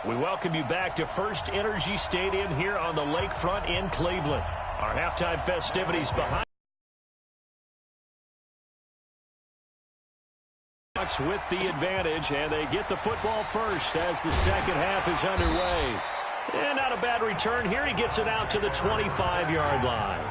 We welcome you back to First Energy Stadium here on the lakefront in Cleveland. Our halftime festivities behind us with the advantage, and they get the football first as the second half is underway. And not a bad return here. He gets it out to the 25-yard line.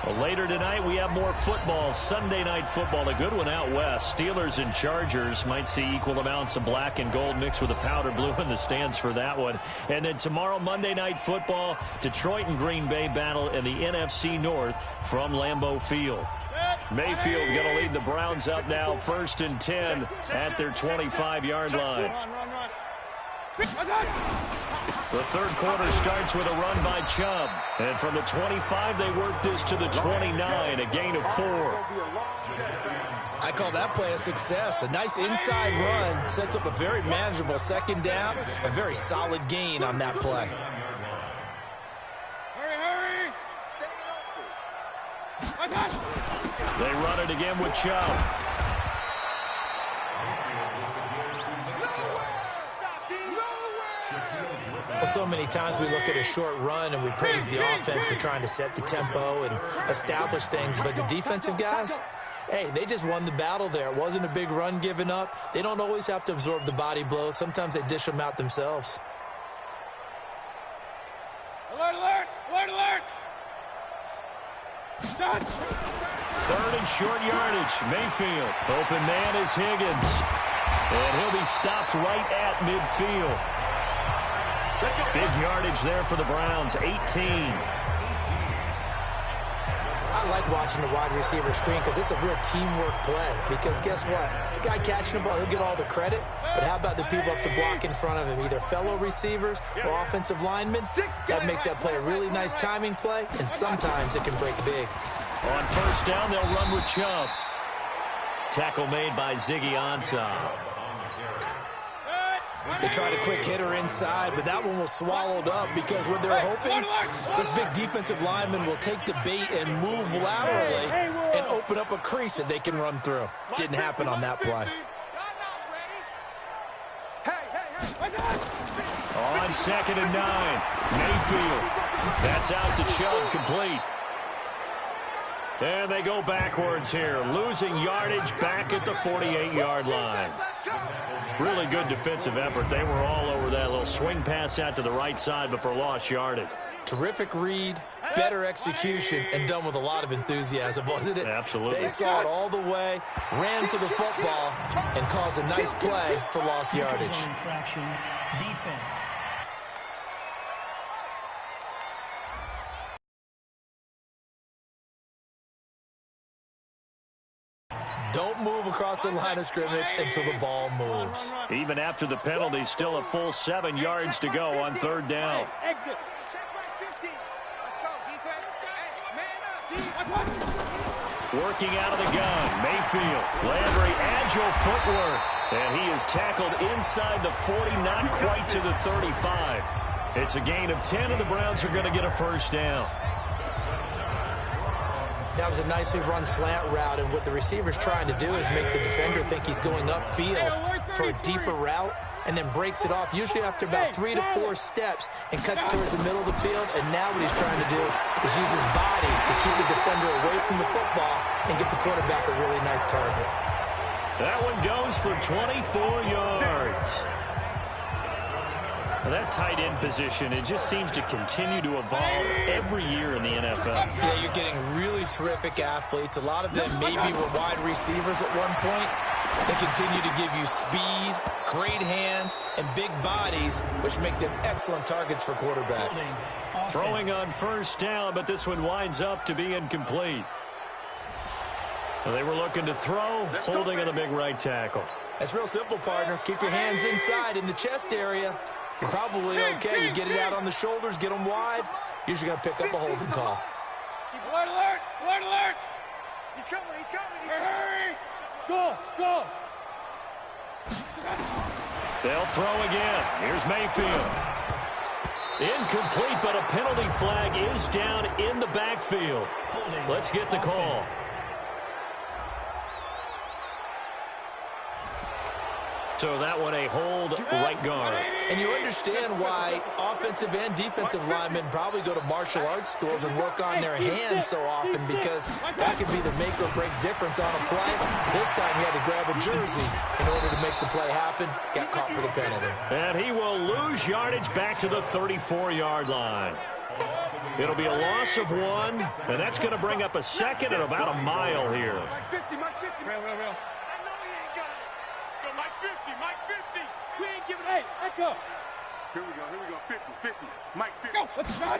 Well, later tonight, we have more football, Sunday night football, a good one out west. Steelers and Chargers might see equal amounts of black and gold mixed with a powder blue in the stands for that one. And then tomorrow, Monday night football, Detroit and Green Bay battle in the NFC North from Lambeau Field. Mayfield going to lead the Browns up now, 1st and 10 at their 25-yard line. The third quarter starts with a run by Chubb. And from the 25, they work this to the 29, a gain of 4. I call that play a success. A nice inside run sets up a very manageable second down. A very solid gain on that play. Hurry! They run it again with Chubb. Well, so many times we look at a short run and we praise the offense for trying to set the tempo and establish things, but the defensive guys, hey, they just won the battle there. It wasn't a big run given up. They don't always have to absorb the body blows. Sometimes they dish them out themselves. Alert! Dodge! Third and short yardage. Mayfield. Open man is Higgins. And he'll be stopped right at midfield. Big yardage there for the Browns, 18. I like watching the wide receiver screen because it's a real teamwork play. Because guess what? The guy catching the ball, he'll get all the credit. But how about the people up to block in front of him, either fellow receivers or offensive linemen? That makes that play a really nice timing play, and sometimes it can break big. On first down, they'll run with Chubb. Tackle made by Ziggy Ansah. They tried a quick hitter inside, but that one was swallowed up because what they're hoping, this big defensive lineman will take the bait and move laterally and open up a crease that they can run through. Didn't happen on that play. On 2nd and 9, Mayfield. That's out to Chubb, complete. And they go backwards here, losing yardage back at the 48-yard line. Really good defensive effort. They were all over that little swing pass out to the right side before lost yardage. Terrific read, better execution, and done with a lot of enthusiasm, wasn't it? Absolutely. They saw it all the way, ran to the football, and caused a nice play for lost yardage. Infraction, defense. Don't move across the line of scrimmage until the ball moves. Even after the penalty, still a full 7 yards to go on 3rd down. Exit. Working out of the gun, Mayfield. Landry, agile footwork. And he is tackled inside the 40, not quite to the 35. It's a gain of 10, and the Browns are going to get a first down. That was a nicely run slant route, and what the receiver's trying to do is make the defender think he's going upfield for a deeper route, and then breaks it off, usually after about 3 to 4 steps, and cuts towards the middle of the field. And now what he's trying to do is use his body to keep the defender away from the football and get the quarterback a really nice target. That one goes for 24 yards. Well, that tight end position, it just seems to continue to evolve every year in the NFL. Yeah, you're getting really terrific athletes. A lot of them maybe were wide receivers at one point. They continue to give you speed, great hands, and big bodies, which make them excellent targets for quarterbacks. Throwing on first down, but this one winds up to be incomplete. Well, they were looking to throw, holding on the big right tackle. That's real simple, partner. Keep your hands inside in the chest area. You're probably okay. You get it out on the shoulders, get them wide. Usually going to pick up a holding call. Keep alert! He's coming! Hurry! Go! They'll throw again. Here's Mayfield. Incomplete, but a penalty flag is down in the backfield. Let's get the call. So that one a hold right guard. And you understand why offensive and defensive linemen probably go to martial arts schools and work on their hands so often, because that could be the make or break difference on a play. This time he had to grab a jersey in order to make the play happen. Got caught for the penalty. And he will lose yardage back to the 34-yard line. It'll be a loss of 1, and that's going to bring up a second at about a mile here. Mike 50, Mike 50. Real. I know he ain't got it. Go Mike 50, Mike 50. We ain't giving, hey, echo. Here we go, 50. Mike 50. Go, let's run.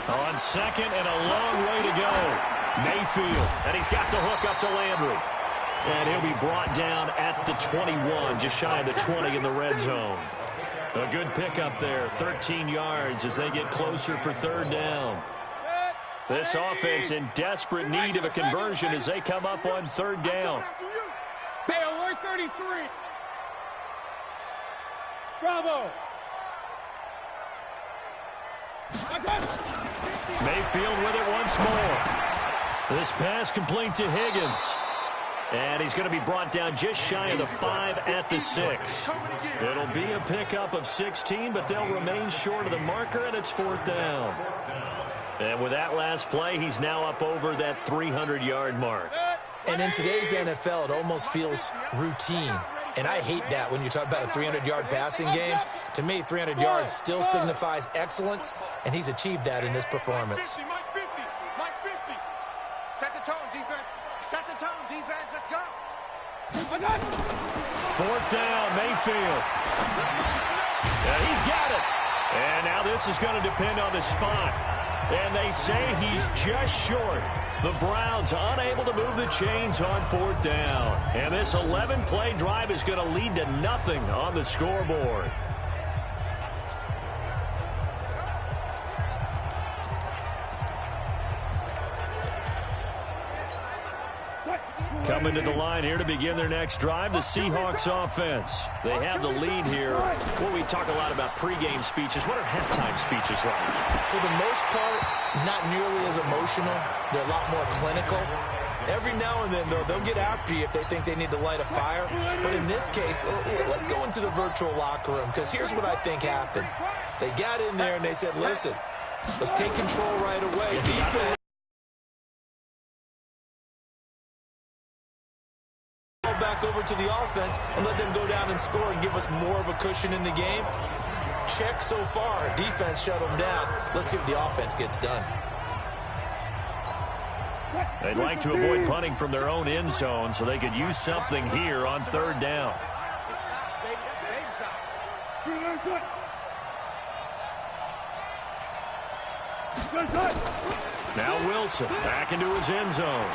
On second and a long way to go. Mayfield, and he's got the hook up to Landry. And he'll be brought down at the 21, just shy of the 20 in the red zone. A good pickup there, 13 yards as they get closer for third down. This offense in desperate need of a conversion as they come up on third down. Hey, alert 33. Bravo. Mayfield with it once more. This pass complete to Higgins. And he's going to be brought down just shy of the 5 at the 6. It'll be a pickup of 16, but they'll remain short of the marker, and it's fourth down. And with that last play, he's now up over that 300-yard mark. And in today's NFL, it almost feels routine. And I hate that when you talk about a 300-yard passing game. To me, 300 yards still signifies excellence, and he's achieved that in this performance. Mike 50. Set the tone, defense. Set the tone, defense. Let's go. Fourth down, Mayfield. Yeah, he's got it. And now this is going to depend on the spot. And they say he's just short. The Browns unable to move the chains on fourth down. And this 11-play drive is going to lead to nothing on the scoreboard. Coming to the line here to begin their next drive, the Seahawks offense. They have the lead here. Well, we talk a lot about pregame speeches. What are halftime speeches like? For the most part, not nearly as emotional. They're a lot more clinical. Every now and then, though, they'll get after you if they think they need to light a fire. But in this case, let's go into the virtual locker room, because here's what I think happened. They got in there and they said, listen, let's take control right away. Defense. Back over to the offense and let them go down and score and give us more of a cushion in the game. Check so far. Defense shut them down. Let's see if the offense gets done. They'd like to avoid punting from their own end zone so they could use something here on third down. Now Wilson back into his end zone.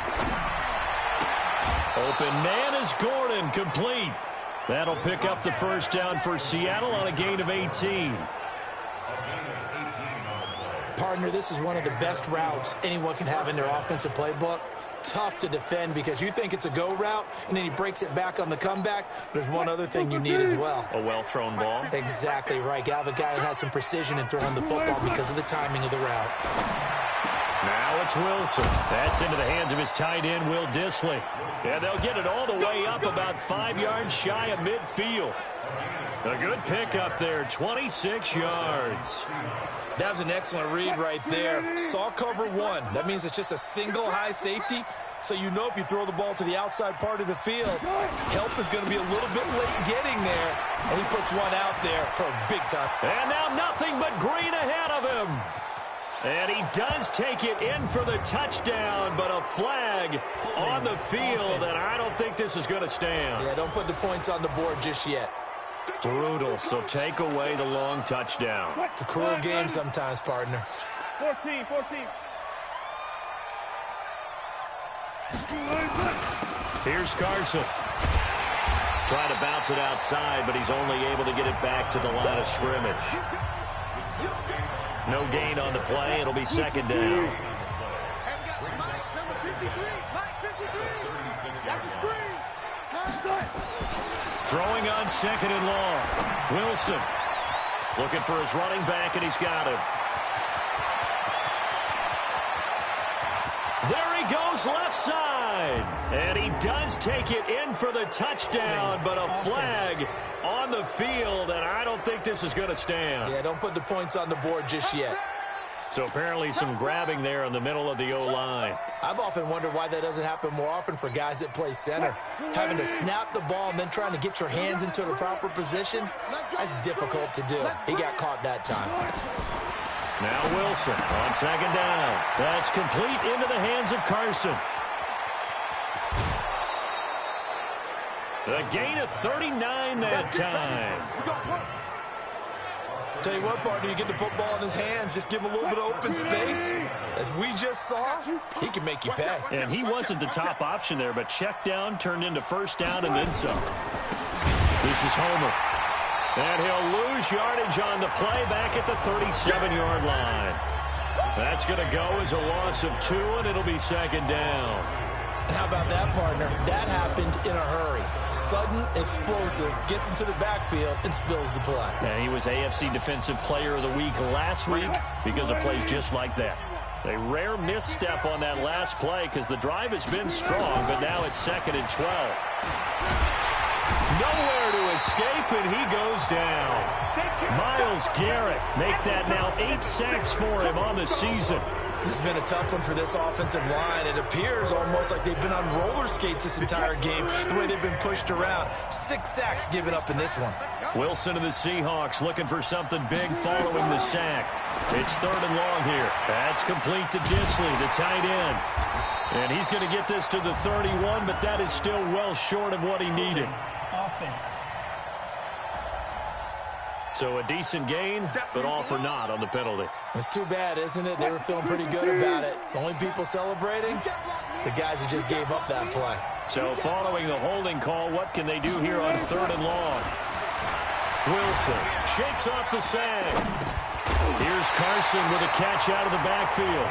Open man is Gordon, complete. That'll pick up the first down for Seattle on a gain of 18. Partner, this is one of the best routes anyone can have in their offensive playbook. Tough to defend because you think it's a go route, and then he breaks it back on the comeback. But there's one other thing you need as well. A well-thrown ball. Exactly right. You have a guy who has some precision in throwing the football because of the timing of the route. Now it's Wilson. That's into the hands of his tight end, Will Dissly. And they'll get it all the way up about 5 yards shy of midfield. A good pickup there, 26 yards. That was an excellent read right there. Saw cover one. That means it's just a single high safety. So you know if you throw the ball to the outside part of the field, help is going to be a little bit late getting there. And he puts one out there for a big time. And now nothing but green ahead of him. And he does take it in for the touchdown, but a flag on the field, and I don't think this is going to stand. Yeah, don't put the points on the board just yet. Brutal, so take away the long touchdown. It's a cruel game sometimes, partner. 14. Here's Carson. Trying to bounce it outside, but he's only able to get it back to the line of scrimmage. No gain on the play. It'll be second down. And we got Mike, number 53. Mike 53. That's a screen. Throwing on second and long. Wilson looking for his running back, and he's got him. There he goes left side. side. And he does take it in for the touchdown, but a flag on the field, and I don't think this is going to stand. Yeah, don't put the points on the board just yet. So apparently some grabbing there in the middle of the O-line. I've often wondered why that doesn't happen more often for guys that play center. Having to snap the ball and then trying to get your hands into the proper position, that's difficult to do. He got caught that time. Now Wilson on second down. That's complete into the hands of Carson. The gain of 39 that time. Tell you what, partner, you get the football in his hands, just give him a little bit of open space. As we just saw, he can make you pay. And he wasn't the top option there, but check down turned into first down and then some. This is Homer. And he'll lose yardage on the play back at the 37-yard line. That's going to go as a loss of 2, and it'll be second down. How about that, partner? That happened in a hurry. Sudden, explosive, gets into the backfield and spills the play. And he was AFC Defensive Player of the Week last week because of plays just like that. A rare misstep on that last play because the drive has been strong, but now it's 2nd and 12. Nowhere to escape, and he goes down. Myles Garrett make that now 8 sacks for him on the season. This has been a tough one for this offensive line. It appears almost like they've been on roller skates this entire game, the way they've been pushed around. 6 sacks given up in this one. Wilson of the Seahawks looking for something big following the sack. It's 3rd and long here. That's complete to Disley, the tight end. And he's going to get this to the 31, but that is still well short of what he needed. Offense. So a decent gain, but all for naught on the penalty. It's too bad, isn't it? They were feeling pretty good about it. The only people celebrating, the guys who just gave up that play. So following the holding call, what can they do here on 3rd and long? Wilson shakes off the sag. Here's Carson with a catch out of the backfield.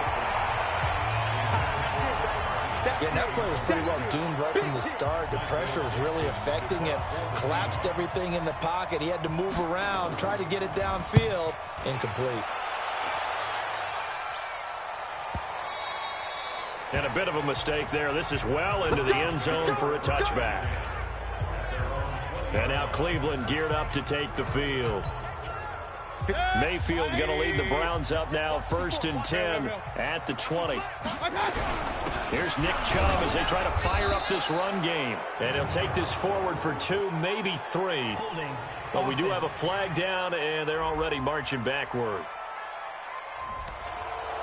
Yeah, that play was pretty well doomed right from the start. The pressure was really affecting him. Collapsed everything in the pocket. He had to move around, try to get it downfield. Incomplete. And a bit of a mistake there. This is well into the end zone for a touchback. And now Cleveland geared up to take the field. Mayfield going to lead the Browns up now, 1st and 10 at the 20. Here's Nick Chubb as they try to fire up this run game. And he'll take this forward for 2, maybe 3. But we do have a flag down, and they're already marching backward.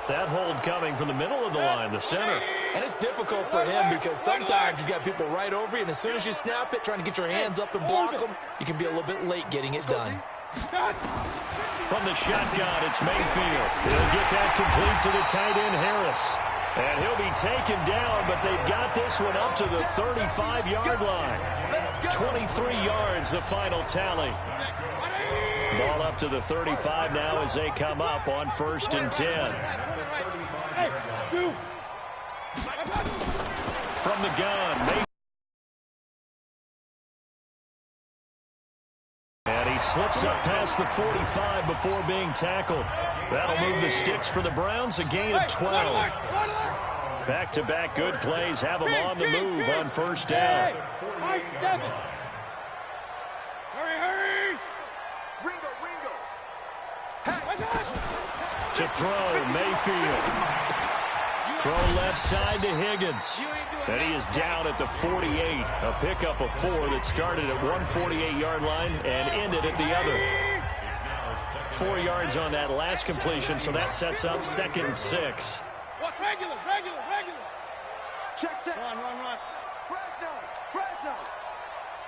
That hold coming from the middle of the line, the center. And it's difficult for him because sometimes you've got people right over you, and as soon as you snap it, trying to get your hands up and block them, you can be a little bit late getting it done. From the shotgun, it's Mayfield. He'll get that complete to the tight end, Harris. And he'll be taken down, but they've got this one up to the 35-yard line. 23 yards, the final tally. Ball up to the 35 now as they come up on 1st and 10. From the gun, Mayfield. And he slips up past the 45 before being tackled. That'll move the sticks for the Browns, a gain of 12. Back-to-back good plays have them on the move on 1st down. Hurry! Ringo! To throw, Mayfield. Throw left side to Higgins. And he is down at the 48. A pickup of 4 that started at one 48-yard line and ended at the other. 4 yards on that last completion, so that sets up 2nd and 6. Regular. Check. Run. Fresno.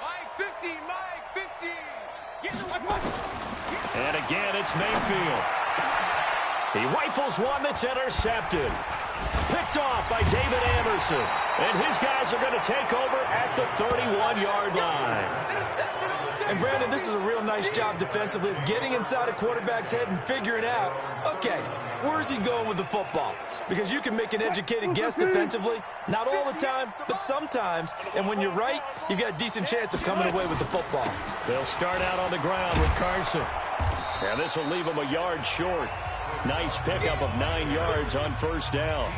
Mike 50. Get the And again, it's Mayfield. He rifles one that's intercepted. Picked off by David Anderson. And his guys are going to take over at the 31-yard line. And, Brandon, this is a real nice job defensively of getting inside a quarterback's head and figuring out, okay, where's he going with the football? Because you can make an educated guess defensively. Not all the time, but sometimes. And when you're right, you've got a decent chance of coming away with the football. They'll start out on the ground with Carson. And this will leave him a yard short. Nice pickup of 9 yards on 1st down.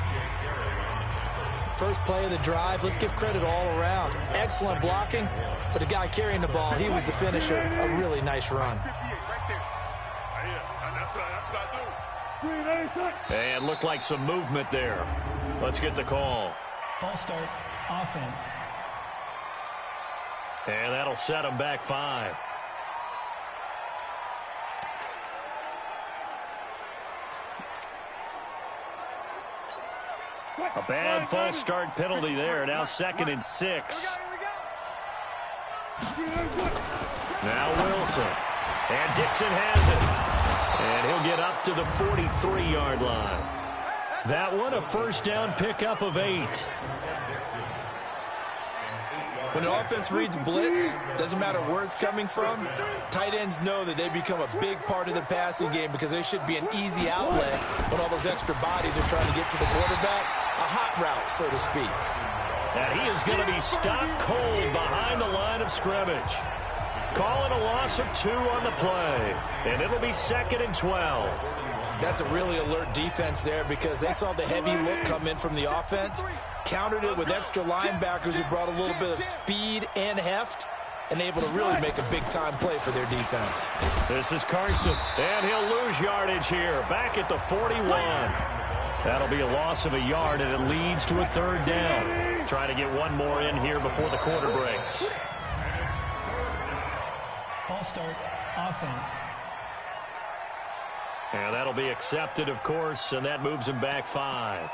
first play of the drive. Let's give credit all around. Excellent blocking, but the guy carrying the ball, he was the finisher. A really nice run. And looked like some movement there. Let's get the call. False start, offense. And that'll set them back 5. A bad false start penalty there. Now 2nd and 6. Now Wilson. And Dixon has it. And he'll get up to the 43-yard line. That one a first down pickup of 8. When an offense reads blitz, doesn't matter where it's coming from, tight ends know that they become a big part of the passing game because there should be an easy outlet when all those extra bodies are trying to get to the quarterback. A hot route, so to speak. And he is going to be stopped cold behind the line of scrimmage. Calling a loss of 2 on the play. And it'll be 2nd and 12. That's a really alert defense there because they saw the heavy look come in from the offense, countered it with extra linebackers who brought a little bit of speed and heft, and able to really make a big-time play for their defense. This is Carson, and he'll lose yardage here, back at the 41. That'll be a loss of a yard, and it leads to a 3rd down. Trying to get one more in here before the quarter breaks. False start, offense. And that'll be accepted, of course, and that moves him back 5.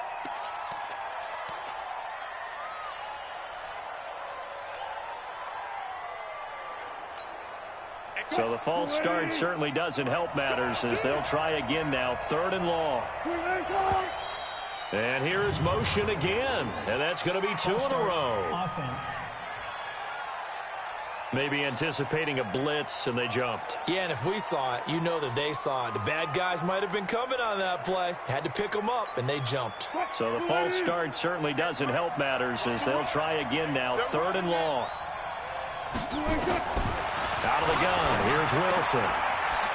So the false start certainly doesn't help matters as they'll try again now, 3rd and long. And here's motion again, and that's going to be 2 in a row. Offense. Maybe anticipating a blitz, and they jumped. Yeah, and if we saw it, you know that they saw it. The bad guys might have been coming on that play. Had to pick them up, and they jumped. So the false start certainly doesn't help matters as they'll try again now, 3rd and long. Out of the gun, here's Wilson.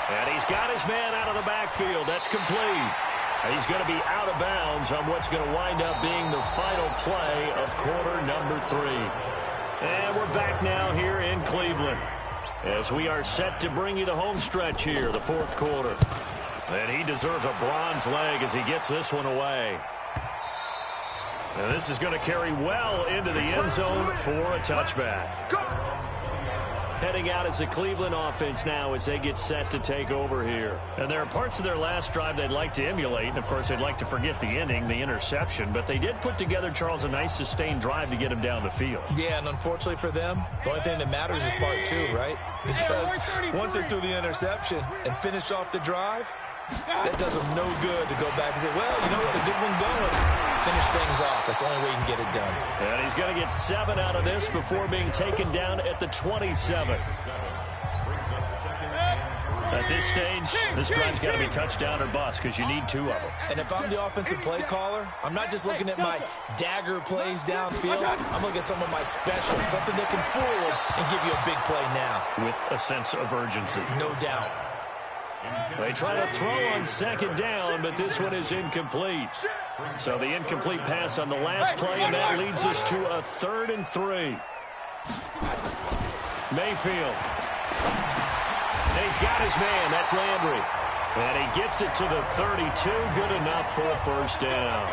And he's got his man out of the backfield. That's complete. And he's going to be out of bounds on what's going to wind up being the final play of quarter number 3. And we're back now here in Cleveland as we are set to bring you the home stretch here, the 4th quarter. And he deserves a bronze leg as he gets this one away. And this is going to carry well into the end zone for a touchback. Heading out as the Cleveland offense now as they get set to take over here. And there are parts of their last drive they'd like to emulate. And, of course, they'd like to forget the ending, the interception. But they did put together, Charles, a nice sustained drive to get him down the field. Yeah, and unfortunately for them, the only thing that matters is part 2, right? Because once they threw the interception and finished off the drive, that does them no good to go back and say, well, you know what, a good one going. Finish things off. That's the only way you can get it done. And he's going to get 7 out of this before being taken down at the 27. At this stage, this drive's got to be touchdown or bust because you need 2 of them. And if I'm the offensive play caller, I'm not just looking at my dagger plays downfield. I'm looking at some of my specials, something that can fool them and give you a big play now. With a sense of urgency. No doubt. They try to throw on 2nd down, but this one is incomplete. So the incomplete pass on the last play, and that leads us to a 3rd and 3. Mayfield. And he's got his man. That's Landry. And he gets it to the 32. Good enough for a first down.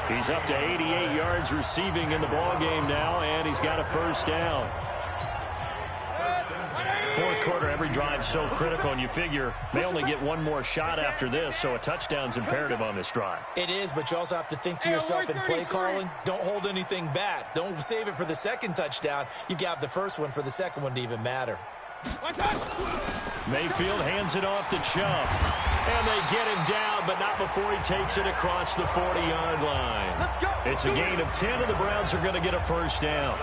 He's up to 88 yards receiving in the ballgame now, and he's got a first down. 4th quarter, every drive so critical, and you figure they only get one more shot after this, so a touchdown's imperative on this drive. It is, but you also have to think to yourself in play calling, don't hold anything back. Don't save it for the 2nd touchdown. You got the first one for the 2nd one to even matter. Mayfield hands it off to Chubb. And they get him down, but not before he takes it across the 40-yard line. It's a gain of 10, and the Browns are going to get a first down.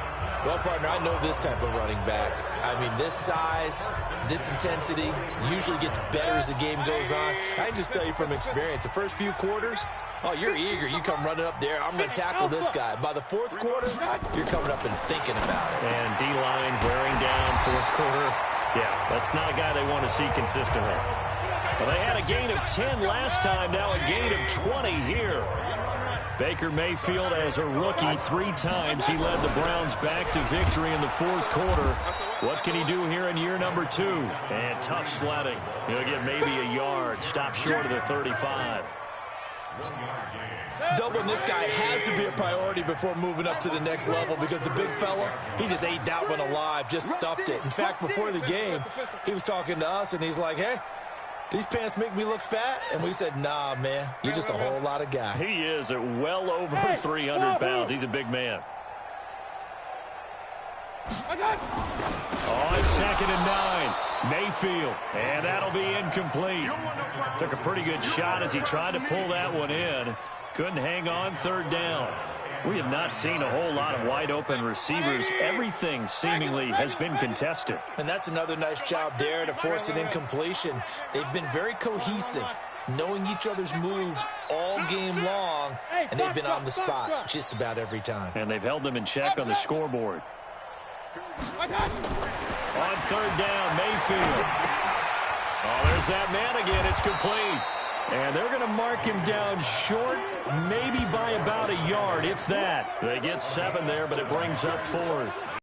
Well, partner, I know this type of running back. I mean, this size, this intensity usually gets better as the game goes on. I can just tell you from experience, the first few quarters, oh, you're eager. You come running up there. I'm going to tackle this guy. By the 4th quarter, you're coming up and thinking about it. And D-line wearing down 4th quarter. Yeah, that's not a guy they want to see consistently. Well, they had a gain of 10 last time. Now a gain of 20 here. Baker Mayfield, as a rookie, 3 times he led the Browns back to victory in the 4th quarter. What can he do here in year number 2? And tough sledding. He'll get maybe a yard. Stop short of the 35. Doubling this guy has to be a priority before moving up to the next level, because the big fella, he just ate that one alive, just stuffed it. In fact, before the game, he was talking to us, and he's like, hey, these pants make me look fat? And we said, nah, man, you're just a whole lot of guy. He is at well over 300 pounds. He's a big man. On 2nd and 9, Mayfield, and that'll be incomplete. Took a pretty good shot as he tried to pull that one in. Couldn't hang on, 3rd down. We have not seen a whole lot of wide-open receivers. Everything seemingly has been contested. And that's another nice job there to force an incompletion. They've been very cohesive, knowing each other's moves all game long, and they've been on the spot just about every time. And they've held them in check on the scoreboard. On 3rd down, Mayfield. Oh, there's that man again. It's complete. And they're going to mark him down short, maybe by about a yard, if that. They get 7 there, but it brings up 4th.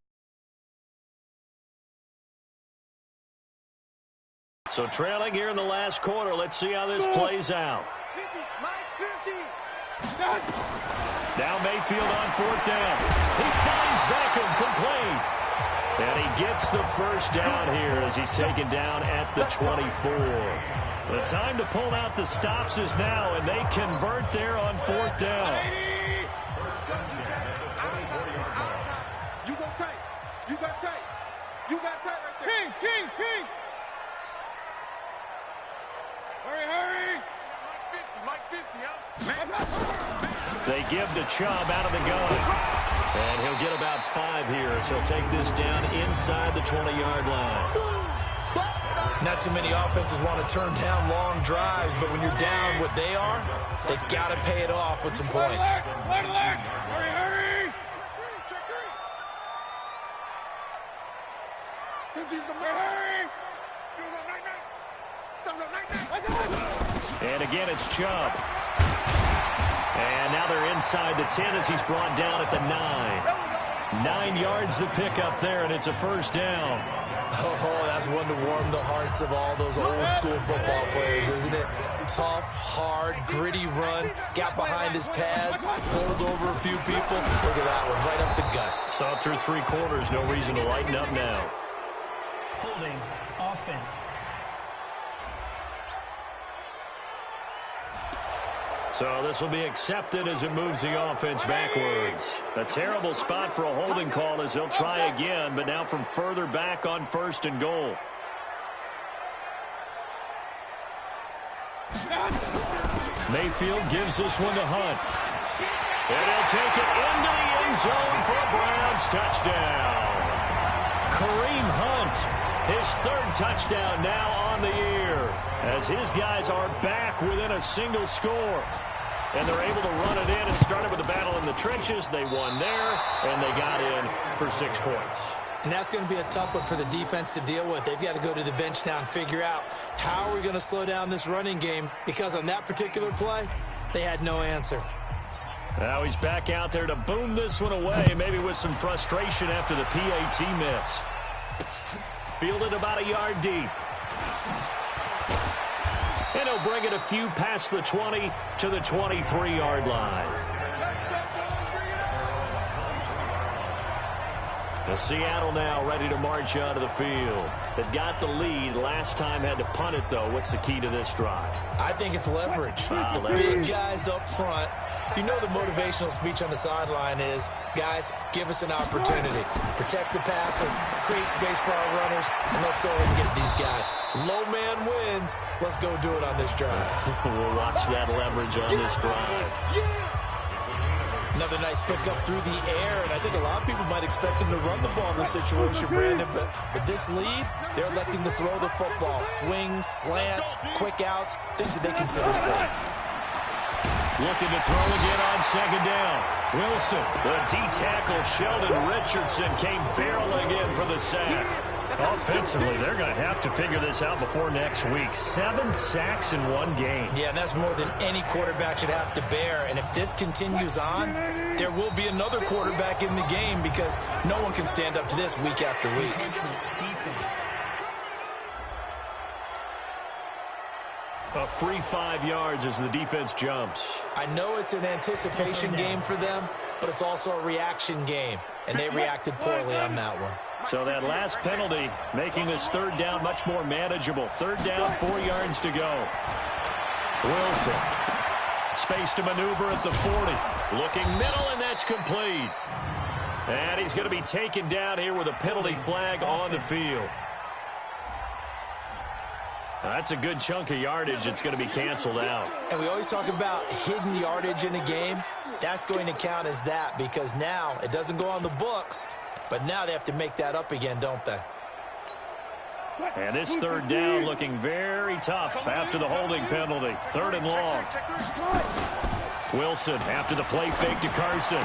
So trailing here in the last quarter. Let's see how this plays out. Now Mayfield on 4th down. He finds Beckham complete. And he gets the first down here as he's taken down at the 24. The time to pull out the stops is now, and they convert there on 4th down. You go tight. You got tight. You got tight right there. King. Hurry. Mike 50, They give the Chubb out of the gun. And he'll get about 5 here as he'll take this down inside the 20-yard line. Not too many offenses want to turn down long drives, but when you're down what they are, they've got to pay it off with some points. Hurry. And again, it's Chubb. And now they're inside the 10 as he's brought down at the 9. 9 yards to pick up there, and it's a first down. Oh, that's one to warm the hearts of all those old-school football players, isn't it? Tough, hard, gritty run, got behind his pads, pulled over a few people. Look at that one, right up the gut. Saw through 3 quarters, no reason to lighten up now. Holding offense. So this will be accepted as it moves the offense backwards. A terrible spot for a holding call as they'll try again, but now from further back on 1st and goal. Mayfield gives this one to Hunt. And he'll take it into the end zone for a Browns touchdown. Kareem Hunt, his 3rd touchdown now on the year, as his guys are back within a single score. And they're able to run it in and started with a battle in the trenches. They won there, and they got in for 6 points. And that's going to be a tough one for the defense to deal with. They've got to go to the bench now and figure out how are we going to slow down this running game, because on that particular play, they had no answer. Now he's back out there to boom this one away, maybe with some frustration after the PAT miss. Fielded about a yard deep. And he'll bring it a few past the 20 to the 23-yard line. Seattle now ready to march out of the field. They've got the lead. Last time had to punt it, though. What's the key to this drive? I think it's leverage. Leverage. Big guys up front. You know the motivational speech on the sideline is, guys, give us an opportunity. Protect the passer, create space for our runners, and let's go ahead and get these guys. Low man wins. Let's go do it on this drive. We'll watch that leverage on this drive. Another nice pickup through the air, and I think a lot of people might expect him to run the ball in this situation, Brandon, but with this lead, they're electing to throw the football. Swings, slants, quick outs, things that they consider safe. Looking to throw again on 2nd down. Wilson, the D-tackle Sheldon Richardson came barreling in for the sack. Offensively, they're going to have to figure this out before next week. 7 sacks in one game. Yeah, and that's more than any quarterback should have to bear. And if this continues on, there will be another quarterback in the game because no one can stand up to this week after week. Defense. A free 5 yards as the defense jumps. I know it's an anticipation game for them, but it's also a reaction game, and they reacted poorly on that one. So that last penalty making this third down much more manageable. Third down, 4 yards to go. Wilson. Space to maneuver at the 40. Looking middle, and that's complete. And he's going to be taken down here with a penalty flag on the field. That's a good chunk of yardage. It's going to be canceled out. And we always talk about hidden yardage in a game. That's going to count as that because now it doesn't go on the books, but now they have to make that up again, don't they? And this third down looking very tough after the holding penalty. 3rd and long. Wilson after the play fake to Carson.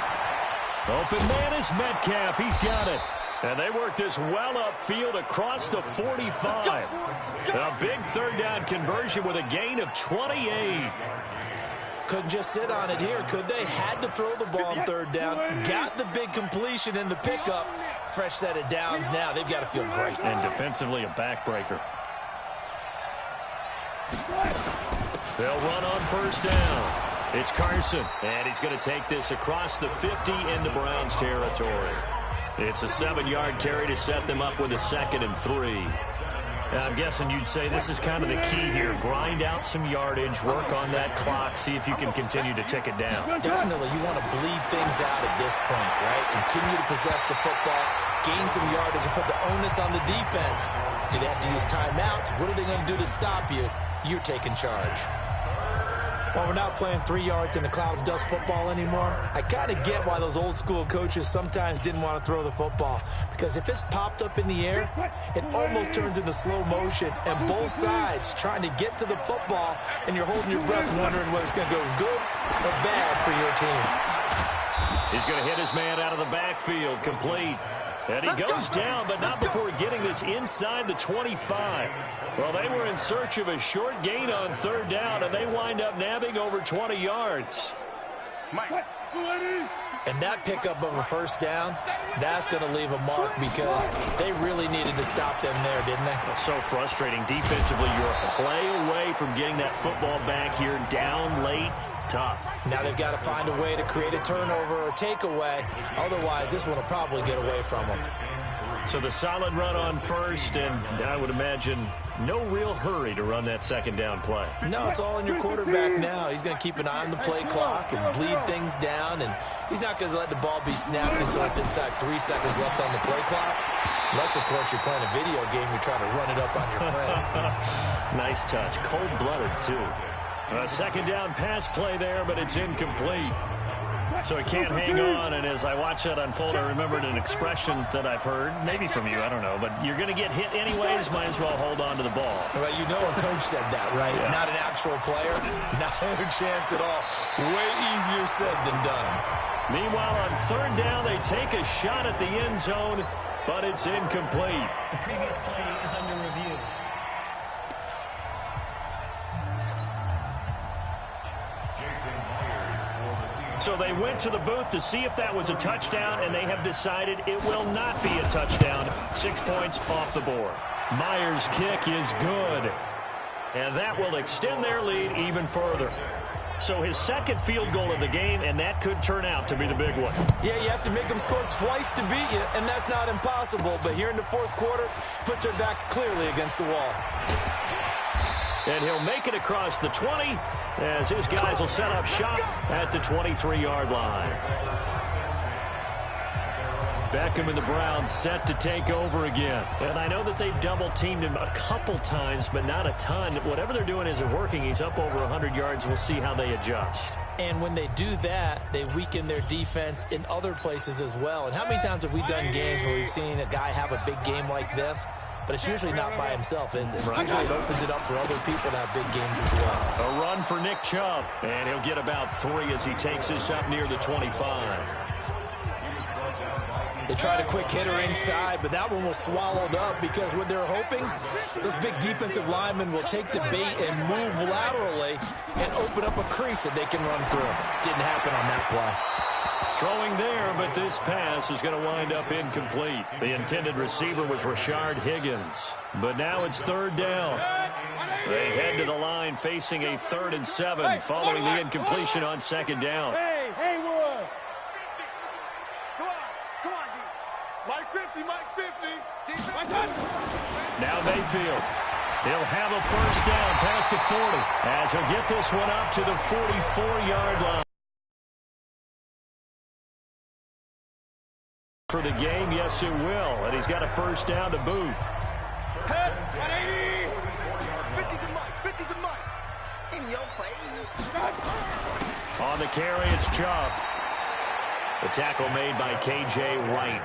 Open man is Metcalf. He's got it. And they work this well upfield across the 45. A big third down conversion with a gain of 28. Couldn't just sit on it here, could they? Had to throw the ball on third down. Got the big completion in the pickup. Fresh set of downs now. They've got to feel great. And defensively a backbreaker. They'll run on first down. It's Carson. And he's going to take this across the 50 into Browns territory. It's a 7-yard carry to set them up with a 2nd and 3. Now, I'm guessing you'd say this is kind of the key here. Grind out some yardage, work on that clock, see if you can continue to tick it down. Definitely, you want to bleed things out at this point, right? Continue to possess the football, gain some yardage, and put the onus on the defense. Do they have to use timeouts? What are they going to do to stop you? You're taking charge. While we're not playing 3 yards in a cloud of dust football anymore, I kind of get why those old school coaches sometimes didn't want to throw the football. Because if it's popped up in the air, it almost turns into slow motion. And both sides trying to get to the football, and you're holding your breath wondering whether it's going to go good or bad for your team. He's going to hit his man out of the backfield, complete. And he goes down, but not before getting this inside the 25. Well, they were in search of a short gain on third down, and they wind up nabbing over 20 yards. And that pickup of a first down, that's going to leave a mark because they really needed to stop them there, didn't they? So frustrating. Defensively, you're a play away from getting that football back here down late. Tough. Now they've got to find a way to create a turnover or takeaway. Otherwise, this one will probably get away from them. So the solid run on first, and I would imagine no real hurry to run that 2nd down play. No, it's all in your quarterback now. He's going to keep an eye on the play clock and bleed things down, and he's not going to let the ball be snapped until it's inside 3 seconds left on the play clock. Unless, of course, you're playing a video game, you're trying to run it up on your friend. Nice touch. Cold-blooded, too. A 2nd down pass play there, but it's incomplete. So he can't hang on, and as I watch that unfold, I remembered an expression that I've heard, maybe from you, I don't know, but you're going to get hit anyways, might as well hold on to the ball. Well, you know a coach said that, right? Yeah. Not an actual player, not a chance at all. Way easier said than done. Meanwhile, on third down, they take a shot at the end zone, but it's incomplete. The previous play is under review. So they went to the booth to see if that was a touchdown, and they have decided it will not be a touchdown. 6 points off the board. Myers' kick is good, and that will extend their lead even further. So his 2nd field goal of the game, and that could turn out to be the big one. Yeah, you have to make them score twice to beat you, and that's not impossible. But here in the 4th quarter, puts their backs clearly against the wall. And he'll make it across the 20 as his guys will set up shop at the 23-yard line. Beckham and the Browns set to take over again. And I know that they've double-teamed him a couple times, but not a ton. Whatever they're doing isn't working. He's up over 100 yards. We'll see how they adjust. And when they do that, they weaken their defense in other places as well. And how many times have we done games where we've seen a guy have a big game like this? But it's usually not by himself, is it? Right. Usually it opens it up for other people to have big games as well. A run for Nick Chubb, and he'll get about 3 as he takes this up near the 25. They tried a quick hitter inside, but that one was swallowed up because what they're hoping, those big defensive linemen will take the bait and move laterally and open up a crease that they can run through. Didn't happen on that play. Throwing there, but this pass is going to wind up incomplete. The intended receiver was Rashard Higgins. But now it's third down. They head to the line facing a 3rd and 7 following the incompletion on second down. Hey, Wood. Come on, D. Mike 50, Mike 50. Now Mayfield. He'll have a first down past the 40 as he'll get this one up to the 44-yard line. For the game, yes, it will. And he's got a first down to boot. Head, 180. 50 to Mike, 50 to Mike. In your face. On the carry, it's Chubb. The tackle made by K.J. Wright.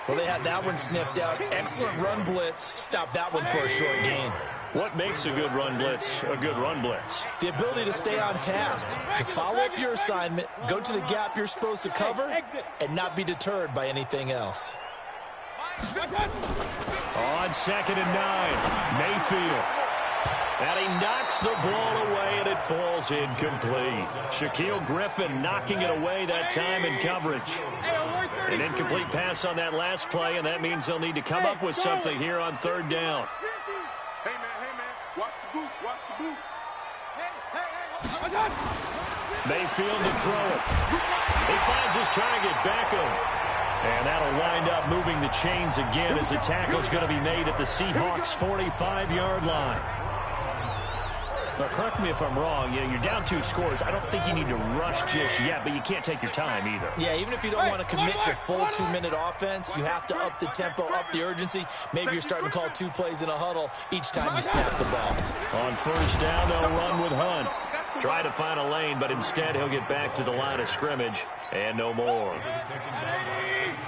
Well, they had that one sniffed out. Excellent run blitz. Stopped that one for a short gain. What makes a good run blitz a good run blitz? The ability to stay on task, to follow up your assignment, go to the gap you're supposed to cover, and not be deterred by anything else. On 2nd and 9, Mayfield. And he knocks the ball away, and it falls incomplete. Shaquille Griffin knocking it away that time in coverage. An incomplete pass on that last play, and that means they'll need to come up with something here on 3rd down. Hey, man, watch the boot, watch the boot. Mayfield to throw it. He finds his target, Beckham. And that'll wind up moving the chains again as the tackle's going to be made at the Seahawks' 45-yard line. But correct me if I'm wrong, you're down 2 scores. I don't think you need to rush just yet, but you can't take your time either. Yeah, even if you don't want to commit to full 2-minute offense, you have to up the tempo, up the urgency. Maybe you're starting to call 2 plays in a huddle each time you snap the ball. On first down, they'll run with Hunt. Try to find a lane, but instead he'll get back to the line of scrimmage and no more.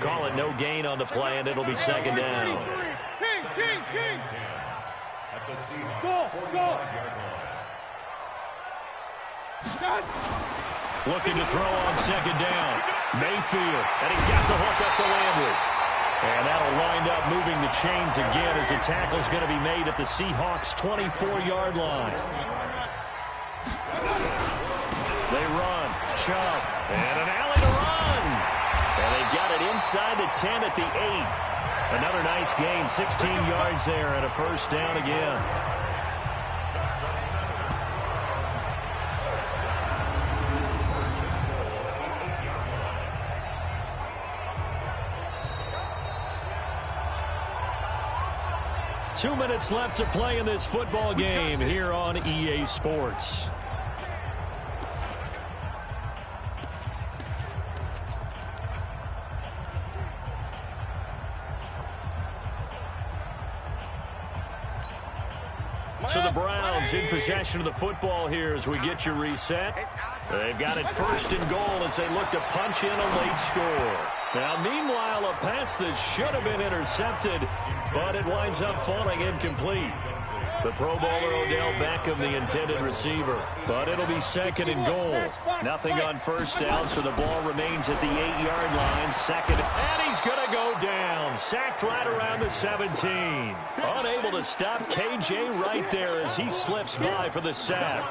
Call it no gain on the play, and it'll be 2nd down. King. Go. Looking to throw on 2nd down. Mayfield, and he's got the hook up to Landry. And that'll wind up moving the chains again as the tackle's going to be made at the Seahawks' 24-yard line. They run. Chubb. And an alley to run. And they've got it inside the 10 at the 8. Another nice gain. 16 yards there and a first down again. Two minutes left to play in this football game here on EA Sports. So the Browns in possession of the football here as we get your reset. They've got it 1st and goal as they look to punch in a late score. Now, meanwhile, a pass that should have been intercepted, but it winds up falling incomplete. The Pro Bowler Odell Beckham, the intended receiver. But it'll be 2nd and goal. Nothing on first down, so the ball remains at the 8-yard line. 2nd, and he's going to go down. Sacked right around the 17. Unable to stop KJ right there as he slips by for the sack.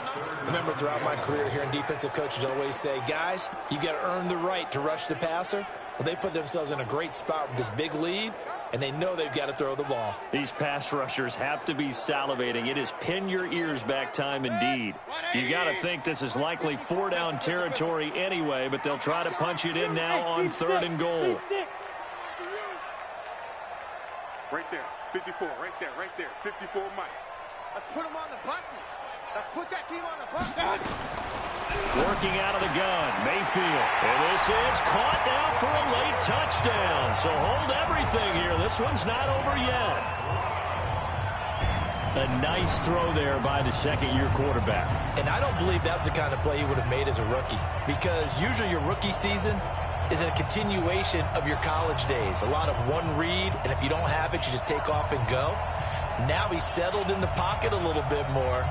Remember, throughout my career here in defensive coaches always say, guys, you got to earn the right to rush the passer. Well, they put themselves in a great spot with this big lead, and they know they've got to throw the ball. These pass rushers have to be salivating. It is pin your ears back time indeed. You got to think this is likely 4-down territory anyway, but they'll try to punch it in now on 3rd and goal. Right there, 54, right there, 54 Mike. Let's put him on the buses. Let's put that team on the bus. Working out of the gun, Mayfield. And this is caught now for a late touchdown. So hold everything here. This one's not over yet. A nice throw there by the 2nd-year quarterback. And I don't believe that was the kind of play he would have made as a rookie, because usually your rookie season is a continuation of your college days. A lot of one read, and if you don't have it, you just take off and go. Now he's settled in the pocket a little bit more,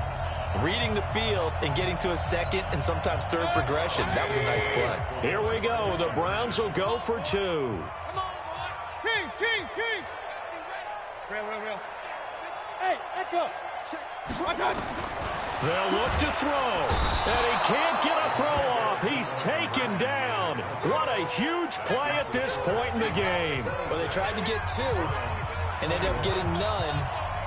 reading the field and getting to a 2nd and sometimes 3rd progression. That was a nice play. Here we go. The Browns will go for 2. Hey, echo. They'll look to throw, and he can't get a throw off. He's taken down. What a huge play at this point in the game. Well, they tried to get 2 and ended up getting none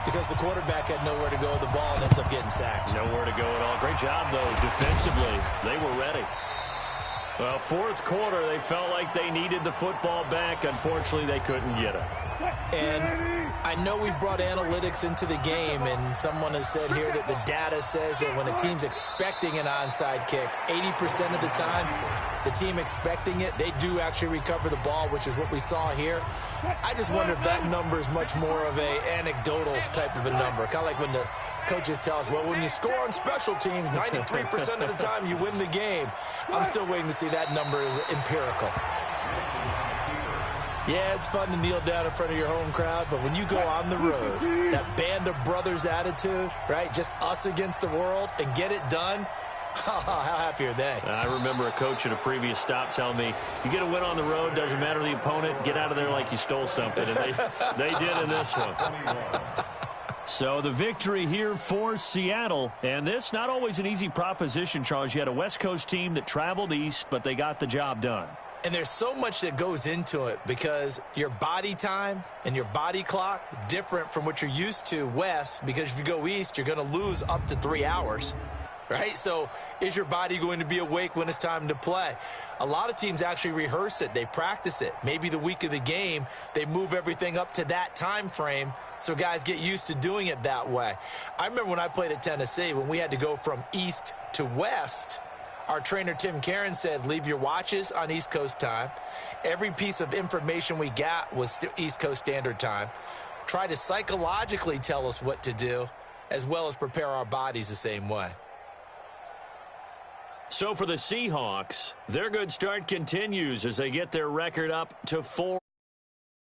because the quarterback had nowhere to go with the ball and ends up getting sacked. Nowhere to go at all. Great job, though, defensively. They were ready. Well, fourth quarter, they felt like they needed the football back. Unfortunately, they couldn't get it. And I know we brought analytics into the game, and someone has said here that the data says that when a team's expecting an onside kick, 80% of the time, the team expecting it, they do actually recover the ball, which is what we saw here. I just wonder if that number is much more of an anecdotal type of a number. Kind of like when the coaches tell us, well, when you score on special teams, 93% of the time you win the game. I'm still waiting to see that number is empirical. Yeah, it's fun to kneel down in front of your home crowd, but when you go on the road, that band of brothers attitude, right, just us against the world, and get it done, how happy are they? I remember a coach at a previous stop telling me, you get a win on the road, doesn't matter the opponent, get out of there like you stole something, and they did in this one. So the victory here for Seattle, and this not always an easy proposition, Charles. You had a West Coast team that traveled east, but they got the job done. And there's so much that goes into it because your body time and your body clock different from what you're used to west, because if you go east, you're going to lose up to 3 hours, right? So is your body going to be awake when it's time to play? A lot of teams actually rehearse it. They practice it. Maybe the week of the game, they move everything up to that time frame so guys get used to doing it that way. I remember when I played at Tennessee, when we had to go from east to west, our trainer, Tim Karen, said, leave your watches on East Coast time. Every piece of information we got was East Coast Standard Time. Try to psychologically tell us what to do, as well as prepare our bodies the same way. So for the Seahawks, their good start continues as they get their record up to 4.